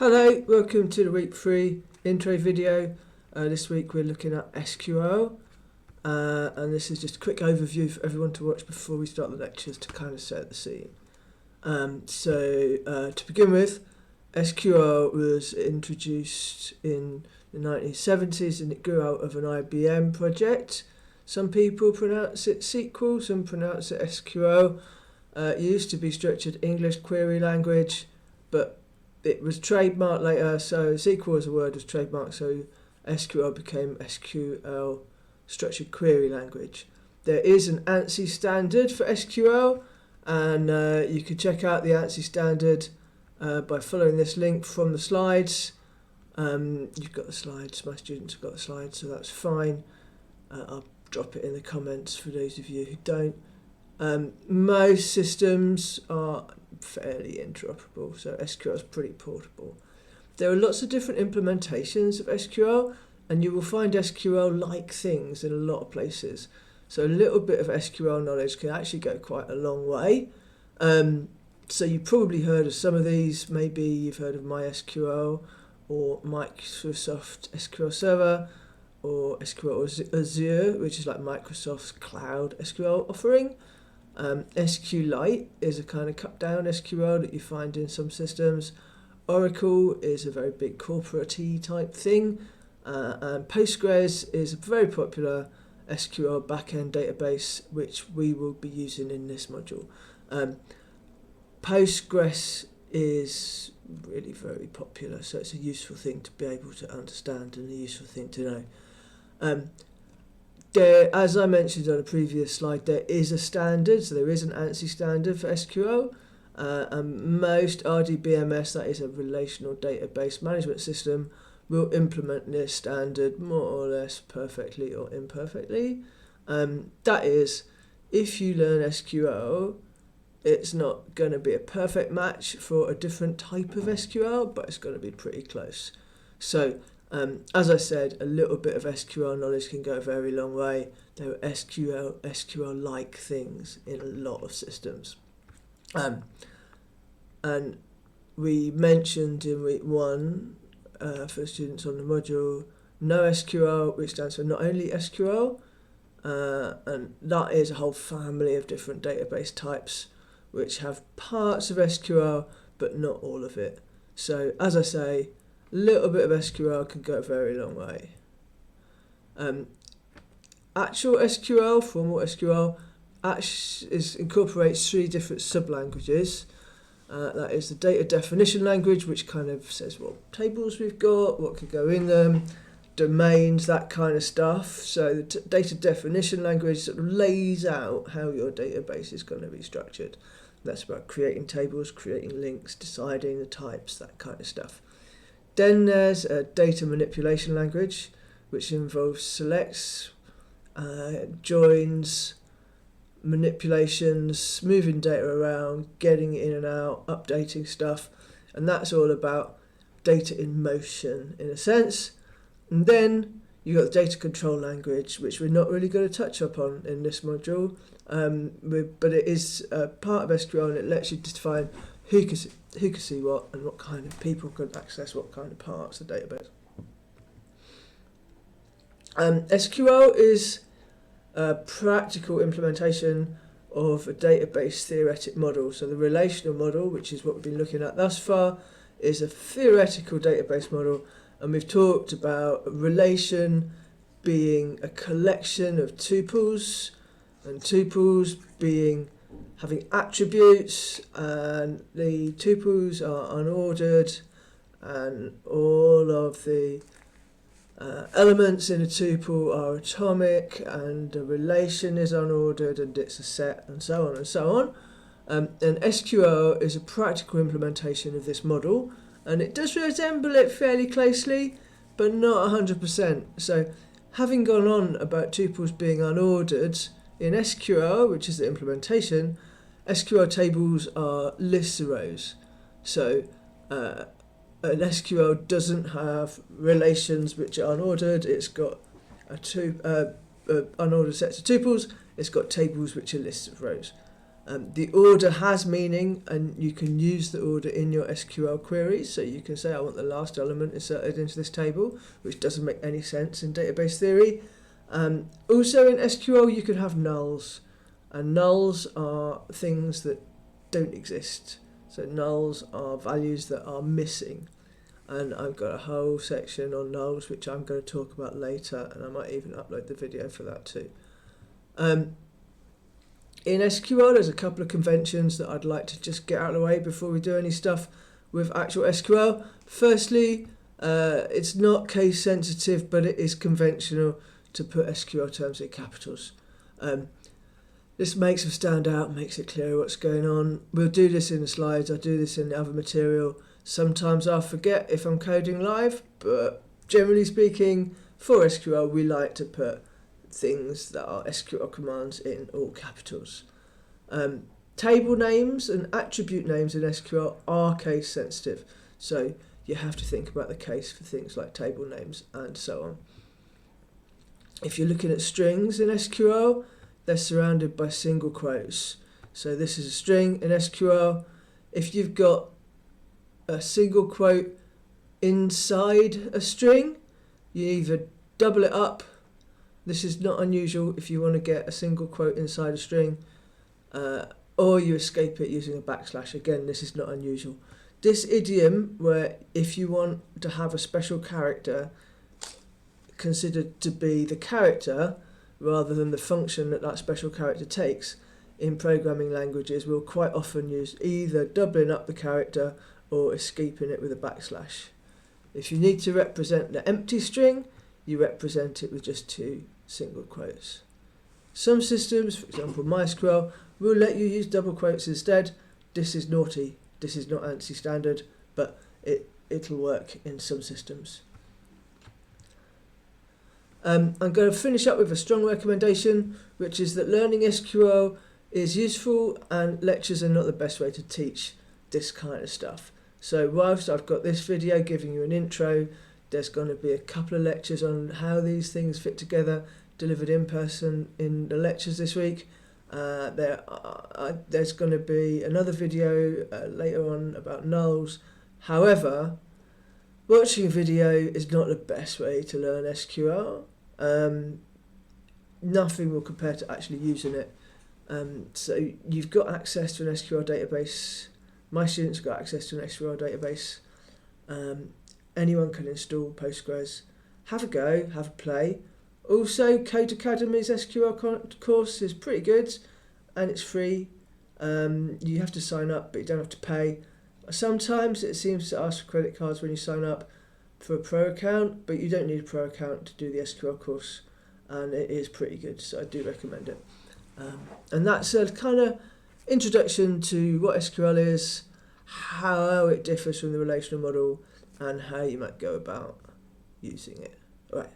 Hello, welcome to the week 3 intro video. This week we're looking at SQL and this is just a quick overview for everyone to watch before we start the lectures to kind of set the scene. To begin with, SQL was introduced in the 1970s and it grew out of an IBM project. Some people pronounce it SQL, some pronounce it SQL. It used to be structured English query language, but it was trademarked later, so SQL as a word was trademarked, so SQL became SQL, Structured Query Language. There is an ANSI standard for SQL, and you can check out the ANSI standard by following this link from the slides. You've got the slides, my students have got the slides, so that's fine. I'll drop it in the comments for those of you who don't. Most systems are fairly interoperable, so SQL is pretty portable. There are lots of different implementations of SQL, and you will find SQL-like things in a lot of places. So a little bit of SQL knowledge can actually go quite a long way. So you've probably heard of some of these. Maybe you've heard of MySQL or Microsoft SQL Server or SQL Azure, which is like Microsoft's cloud SQL offering. SQLite is a kind of cut down SQL that you find in some systems. Oracle is a very big corporate-y type thing, and Postgres is a very popular SQL backend database which we will be using in this module. Postgres is really very popular, so it's a useful thing to be able to understand and a useful thing to know. As I mentioned on a previous slide, there is a standard, so there is an ANSI standard for SQL, and most RDBMS, that is a relational database management system, will implement this standard more or less perfectly or imperfectly. That is, if you learn SQL, it's not going to be a perfect match for a different type of SQL, but it's going to be pretty close. So, as I said, a little bit of SQL knowledge can go a very long way. There are SQL-like things in a lot of systems. And we mentioned in week 1 for students on the module, NoSQL, which stands for not only SQL, and that is a whole family of different database types which have parts of SQL but not all of it. So, as I say, a little bit of SQL can go a very long way. Actual SQL, formal SQL, incorporates 3 different sub-languages. That is the data definition language, which kind of says what tables we've got, what could go in them, domains, that kind of stuff. So the data definition language sort of lays out how your database is going to be structured. That's about creating tables, creating links, deciding the types, that kind of stuff. Then there's a data manipulation language, which involves selects, joins, manipulations, moving data around, getting it in and out, updating stuff, and that's all about data in motion in a sense. And then you've got the data control language, which we're not really going to touch upon in this module, but it is part of SQL, and it lets you define who can see what and what kind of people can access what kind of parts of the database. SQL is a practical implementation of a database theoretic model. So the relational model, which is what we've been looking at thus far, is a theoretical database model, and we've talked about a relation being a collection of tuples, and tuples having attributes, and the tuples are unordered, and all of the elements in a tuple are atomic, and the relation is unordered, and it's a set, and so on and so on. And SQL is a practical implementation of this model, and it does resemble it fairly closely, but not 100%. So, having gone on about tuples being unordered, in SQL, which is the implementation, SQL tables are lists of rows. So, an SQL doesn't have relations which are unordered. It's got unordered sets of tuples. It's got tables which are lists of rows. The order has meaning, and you can use the order in your SQL queries. So you can say, I want the last element inserted into this table, which doesn't make any sense in database theory. Also in SQL, you can have nulls, and nulls are things that don't exist. So nulls are values that are missing. And I've got a whole section on nulls, which I'm going to talk about later, and I might even upload the video for that too. In SQL, there's a couple of conventions that I'd like to just get out of the way before we do any stuff with actual SQL. Firstly, it's not case sensitive, but it is conventional to put SQL terms in capitals. This makes them stand out, makes it clear what's going on. We'll do this in the slides, I'll do this in the other material. Sometimes I'll forget if I'm coding live, but generally speaking, for SQL, we like to put things that are SQL commands in all capitals. Table names and attribute names in SQL are case sensitive, so you have to think about the case for things like table names and so on. If you're looking at strings in SQL, they're surrounded by single quotes. So this is a string in SQL. If you've got a single quote inside a string, you either double it up. This is not unusual if you want to get a single quote inside a string, or you escape it using a backslash. Again, this is not unusual. This idiom, where if you want to have a special character considered to be the character rather than the function that that special character takes, in programming languages we'll quite often use either doubling up the character or escaping it with a backslash. If you need to represent the empty string, you represent it with just two single quotes. Some systems, for example MySQL, will let you use double quotes instead. This is naughty, this is not ANSI standard, but it'll work in some systems. I'm going to finish up with a strong recommendation, which is that learning SQL is useful and lectures are not the best way to teach this kind of stuff. So whilst I've got this video giving you an intro, there's going to be a couple of lectures on how these things fit together, delivered in person in the lectures this week. There's going to be another video later on about nulls. However, watching a video is not the best way to learn SQL. Nothing will compare to actually using it. So you've got access to an SQL database. My students have got access to an SQL database. Anyone can install Postgres. Have a go, have a play. Also, Code Academy's SQL course is pretty good and it's free. You have to sign up, but you don't have to pay. Sometimes it seems to ask for credit cards when you sign up for a pro account, but you don't need a pro account to do the SQL course, and it is pretty good, so I do recommend it. And that's a kind of introduction to what SQL is, how it differs from the relational model, and how you might go about using it. All right.